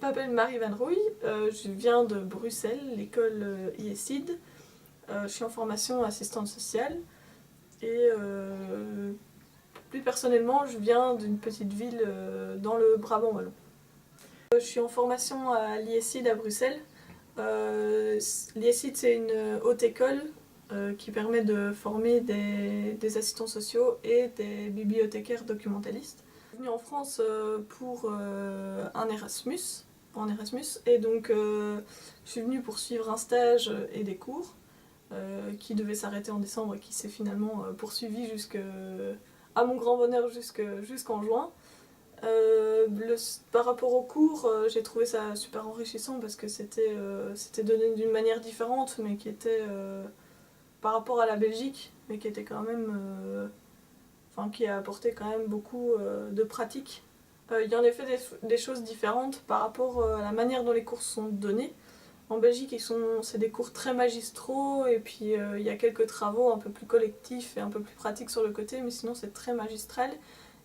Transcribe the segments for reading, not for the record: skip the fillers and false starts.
m'appelle Marie Van Rooij, je viens de Bruxelles, l'école IESID. Je suis en formation assistante sociale et plus personnellement, je viens d'une petite ville dans le Brabant wallon. Je suis en formation à l'IESID à Bruxelles. L'IESID, c'est une haute école qui permet de former des assistants sociaux et des bibliothécaires documentalistes. Je suis venue en France pour un Erasmus, en Erasmus, et donc je suis venue pour suivre un stage et des cours qui devait s'arrêter en décembre et qui s'est finalement poursuivi à mon grand bonheur jusqu'en juin. Par rapport aux cours, j'ai trouvé ça super enrichissant parce que c'était donné d'une manière différente, mais qui était par rapport à la Belgique, mais qui était quand même, qui a apporté quand même beaucoup de pratique. Il y en a fait des choses différentes par rapport à la manière dont les cours sont donnés. En Belgique, c'est des cours très magistraux, et puis il y a quelques travaux un peu plus collectifs et un peu plus pratiques sur le côté, mais sinon c'est très magistral.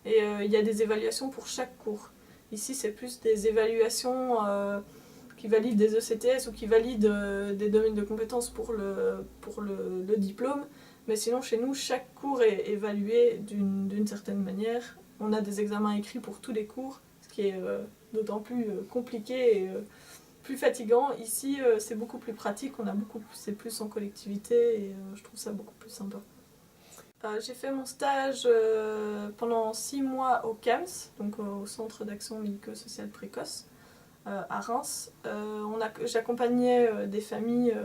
Et il y a des évaluations pour chaque cours. Ici, c'est plus des évaluations qui valident des ECTS ou qui valident des domaines de compétences pour le diplôme. Mais sinon, chez nous, chaque cours est évalué d'une certaine manière. On a des examens écrits pour tous les cours, ce qui est d'autant plus compliqué et plus fatigant. Ici, c'est beaucoup plus pratique, c'est plus en collectivité et je trouve ça beaucoup plus sympa. J'ai fait mon stage pendant 6 mois au CAMS, donc au Centre d'action médico-sociale précoce, à Reims. J'accompagnais des familles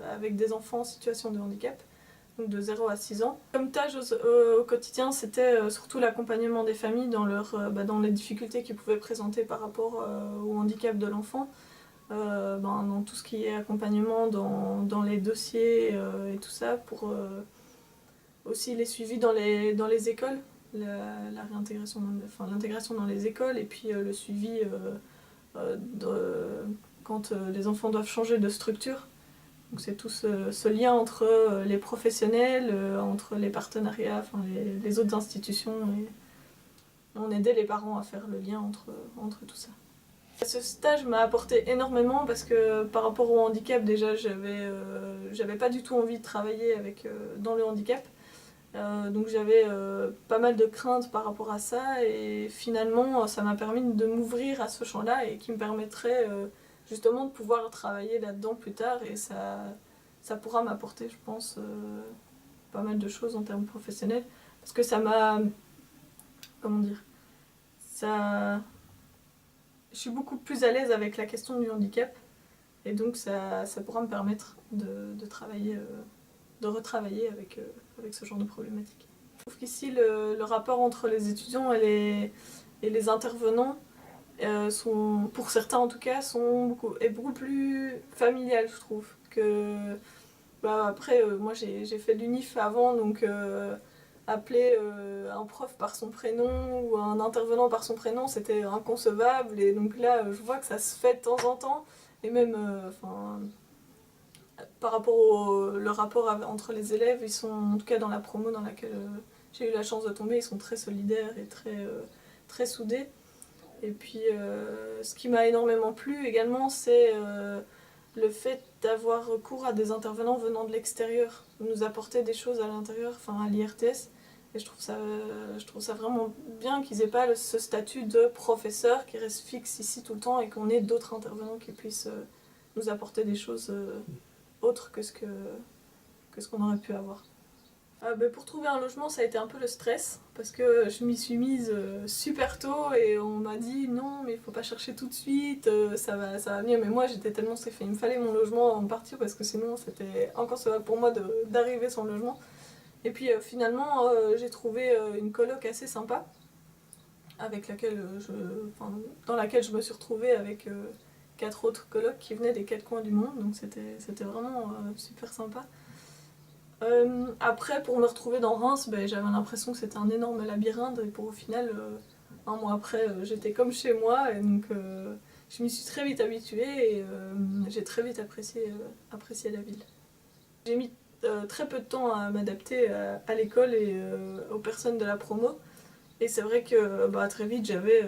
avec des enfants en situation de handicap, donc de 0 à 6 ans. Comme tâche au quotidien, c'était surtout l'accompagnement des familles dans les difficultés qu'ils pouvaient présenter par rapport au handicap de l'enfant. Dans tout ce qui est accompagnement dans les dossiers et tout ça, pour aussi les suivis dans les écoles, l'intégration dans les écoles, et puis le suivi quand les enfants doivent changer de structure. Donc c'est tout ce lien entre les professionnels, entre les partenariats, les autres institutions, et on aidait les parents à faire le lien entre tout ça. Ce stage m'a apporté énormément parce que par rapport au handicap, déjà j'avais pas du tout envie de travailler dans le handicap. Donc j'avais pas mal de craintes par rapport à ça, et finalement ça m'a permis de m'ouvrir à ce champ-là et qui me permettrait justement de pouvoir travailler là-dedans plus tard, et ça pourra m'apporter, je pense, pas mal de choses en termes professionnels, parce que ça m'a... comment dire, ça... Je suis beaucoup plus à l'aise avec la question du handicap, et donc ça pourra me permettre de travailler, de retravailler avec ce genre de problématiques. Je trouve qu'ici le rapport entre les étudiants et les intervenants pour certains en tout cas, est beaucoup plus familial, je trouve. Après, moi j'ai fait l'UNIF avant, donc appeler un prof par son prénom ou un intervenant par son prénom, c'était inconcevable, et donc là je vois que ça se fait de temps en temps, et même par rapport le rapport entre les élèves, ils sont, en tout cas dans la promo dans laquelle j'ai eu la chance de tomber, ils sont très solidaires et très soudés. Et puis ce qui m'a énormément plu également, c'est le fait d'avoir recours à des intervenants venant de l'extérieur, nous apporter des choses à l'intérieur, à l'IRTS. Et je trouve ça vraiment bien qu'ils aient pas ce statut de professeur qui reste fixe ici tout le temps, et qu'on ait d'autres intervenants qui puissent nous apporter des choses autre que ce qu'on aurait pu avoir. Pour trouver un logement, ça a été un peu le stress, parce que je m'y suis mise super tôt et on m'a dit non, mais il faut pas chercher tout de suite, ça va venir. Mais moi j'étais tellement stressée, il me fallait mon logement avant de partir, parce que sinon c'était inconcevable pour moi d'arriver sans logement. Et puis finalement j'ai trouvé une coloc assez sympa, dans laquelle je me suis retrouvée avec 4 autres colocs qui venaient des 4 coins du monde, donc c'était vraiment super sympa. Après, pour me retrouver dans Reims, j'avais l'impression que c'était un énorme labyrinthe, et au final, un mois après, j'étais comme chez moi, et donc je m'y suis très vite habituée, et j'ai très vite apprécié la ville. J'ai mis très peu de temps à m'adapter à l'école et aux personnes de la promo, Et c'est vrai que très vite j'avais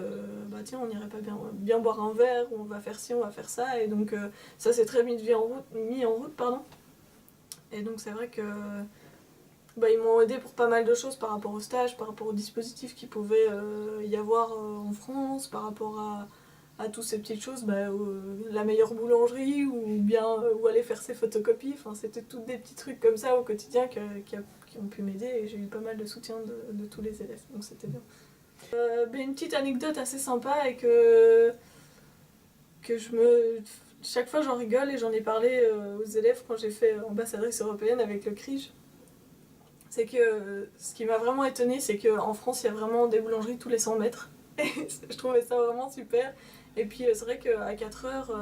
tiens, on n'irait pas bien boire un verre, on va faire ci, on va faire ça. Et donc ça s'est très vite mis en route. Pardon. Et donc c'est vrai que ils m'ont aidé pour pas mal de choses par rapport au stage, par rapport aux dispositifs qu'il pouvait y avoir en France, par rapport à toutes ces petites choses, la meilleure boulangerie ou bien où aller faire ses photocopies. Enfin, c'était tous des petits trucs comme ça au quotidien qui ont pu m'aider et j'ai eu pas mal de soutien de tous les élèves, donc c'était bien. Une petite anecdote assez sympa et que chaque fois j'en rigole et j'en ai parlé aux élèves quand j'ai fait ambassadrice européenne avec le CRIJ. C'est que ce qui m'a vraiment étonnée, c'est qu'en France, il y a vraiment des boulangeries tous les 100 mètres. Et je trouvais ça vraiment super. Et puis c'est vrai qu'à 4 heures,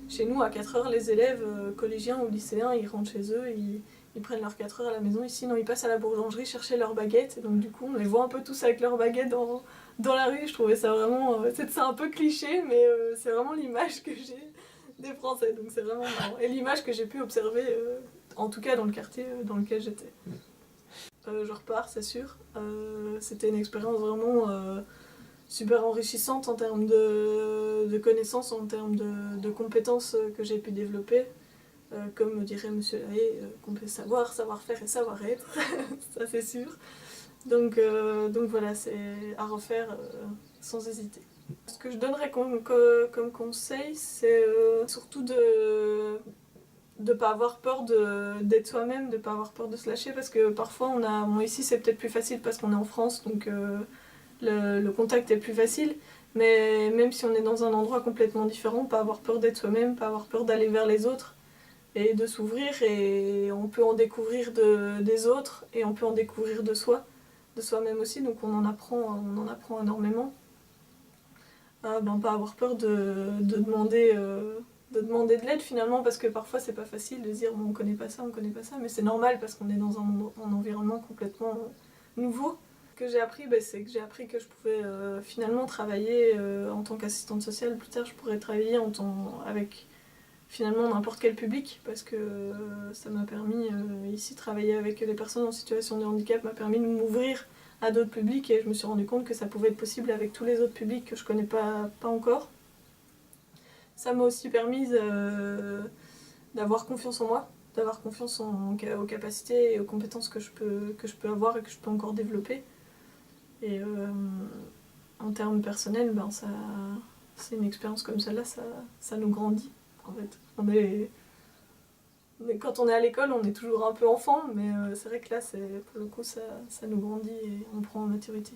chez nous, à 4 heures, les élèves collégiens ou lycéens, ils rentrent chez eux, ils prennent leurs 4 heures à la maison. Ici, non, ils passent à la boulangerie chercher leurs baguettes. Et donc du coup, on les voit un peu tous avec leurs baguettes dans la rue. Je trouvais ça vraiment... c'est un peu cliché, mais c'est vraiment l'image que j'ai des Français. Donc c'est vraiment marrant. Et l'image que j'ai pu observer, en tout cas dans le quartier dans lequel j'étais. Je repars, c'est sûr. C'était une expérience vraiment super enrichissante en termes de connaissances, en termes de compétences que j'ai pu développer. Comme dirait Monsieur Lahaye, qu'on peut savoir-faire et savoir-être, ça c'est sûr. Donc voilà, c'est à refaire sans hésiter. Ce que je donnerais comme conseil, c'est surtout de pas avoir peur d'être soi-même, de pas avoir peur de se lâcher, parce que parfois ici c'est peut-être plus facile parce qu'on est en France, donc le contact est plus facile, mais même si on est dans un endroit complètement différent, pas avoir peur d'être soi-même, pas avoir peur d'aller vers les autres et de s'ouvrir, et on peut en découvrir des autres et on peut en découvrir de soi-même aussi, donc on en apprend énormément. Pas avoir peur de demander de l'aide finalement, parce que parfois c'est pas facile de dire on connaît pas ça, mais c'est normal parce qu'on est dans un environnement complètement nouveau. Ce que j'ai appris, c'est que j'ai appris que je pouvais finalement travailler en tant qu'assistante sociale. Plus tard, je pourrais travailler avec finalement n'importe quel public, parce que ça m'a permis, ici, travailler avec les personnes en situation de handicap m'a permis de m'ouvrir à d'autres publics, et je me suis rendu compte que ça pouvait être possible avec tous les autres publics que je connais pas encore. Ça m'a aussi permis d'avoir confiance en moi, d'avoir confiance aux capacités et aux compétences que je peux avoir et que je peux encore développer. Et en termes personnels, c'est une expérience comme celle-là, ça nous grandit. En fait, quand on est à l'école, on est toujours un peu enfant, mais c'est vrai que là, pour le coup, ça nous grandit et on prend en maturité.